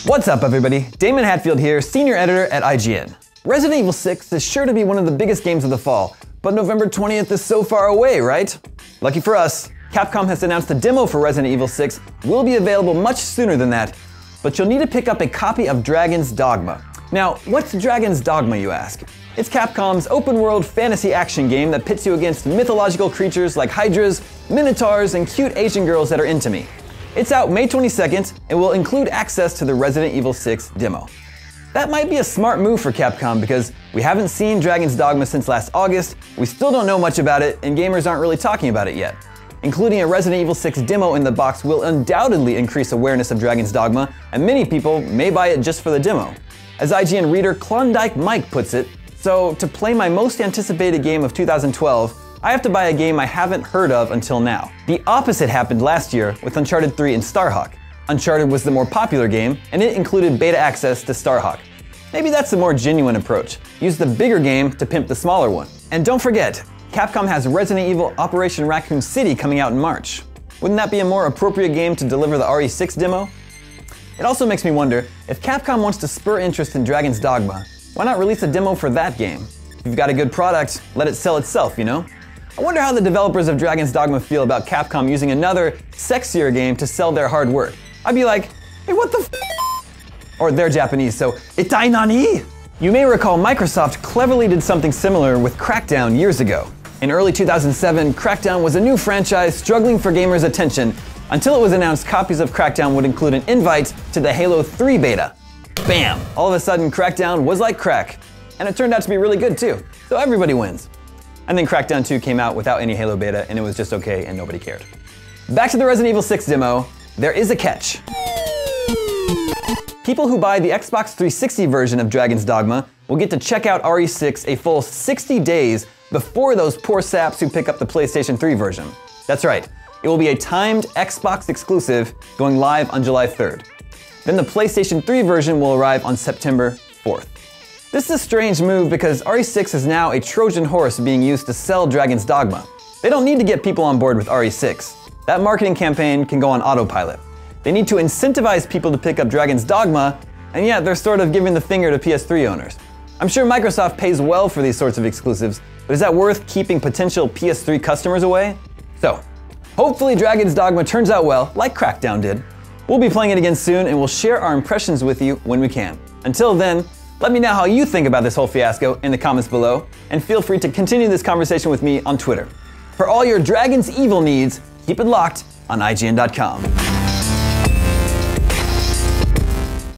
What's up, everybody? Daemon Hatfield here, Senior Editor at IGN. Resident Evil 6 is sure to be one of the biggest games of the fall, but November 20th is so far away, right? Lucky for us, Capcom has announced the demo for Resident Evil 6 will be available much sooner than that, but you'll need to pick up a copy of Dragon's Dogma. Now, what's Dragon's Dogma, you ask? It's Capcom's open-world fantasy action game that pits you against mythological creatures like hydras, minotaurs, and cute Asian girls that are into me. It's out May 22nd and will include access to the Resident Evil 6 demo. That might be a smart move for Capcom because we haven't seen Dragon's Dogma since last August, we still don't know much about it, and gamers aren't really talking about it yet. Including a Resident Evil 6 demo in the box will undoubtedly increase awareness of Dragon's Dogma, and many people may buy it just for the demo. As IGN reader Klondike Mike puts it, so to play my most anticipated game of 2012, I have to buy a game I haven't heard of until now. The opposite happened last year with Uncharted 3 and Starhawk. Uncharted was the more popular game, and it included beta access to Starhawk. Maybe that's the more genuine approach. Use the bigger game to pimp the smaller one. And don't forget, Capcom has Resident Evil Operation Raccoon City coming out in March. Wouldn't that be a more appropriate game to deliver the RE6 demo? It also makes me wonder, if Capcom wants to spur interest in Dragon's Dogma, why not release a demo for that game? If you've got a good product, let it sell itself, you know? I wonder how the developers of Dragon's Dogma feel about Capcom using another, sexier game to sell their hard work. I'd be like, hey, what the f***? Or they're Japanese, so itai nani? You may recall Microsoft cleverly did something similar with Crackdown years ago. In early 2007, Crackdown was a new franchise struggling for gamers' attention until it was announced copies of Crackdown would include an invite to the Halo 3 beta. Bam! All of a sudden, Crackdown was like crack. And it turned out to be really good too, so everybody wins. And then Crackdown 2 came out without any Halo beta, and it was just okay and nobody cared. Back to the Resident Evil 6 demo, there is a catch. People who buy the Xbox 360 version of Dragon's Dogma will get to check out RE6 a full 60 days before those poor saps who pick up the PlayStation 3 version. That's right, it will be a timed Xbox exclusive going live on July 3rd. Then the PlayStation 3 version will arrive on September 4th. This is a strange move because RE6 is now a Trojan horse being used to sell Dragon's Dogma. They don't need to get people on board with RE6. That marketing campaign can go on autopilot. They need to incentivize people to pick up Dragon's Dogma, and yet they're sort of giving the finger to PS3 owners. I'm sure Microsoft pays well for these sorts of exclusives, but is that worth keeping potential PS3 customers away? So, hopefully Dragon's Dogma turns out well, like Crackdown did. We'll be playing it again soon, and we'll share our impressions with you when we can. Until then, let me know how you think about this whole fiasco in the comments below, and feel free to continue this conversation with me on Twitter. For all your Dragon's Evil needs, keep it locked on IGN.com.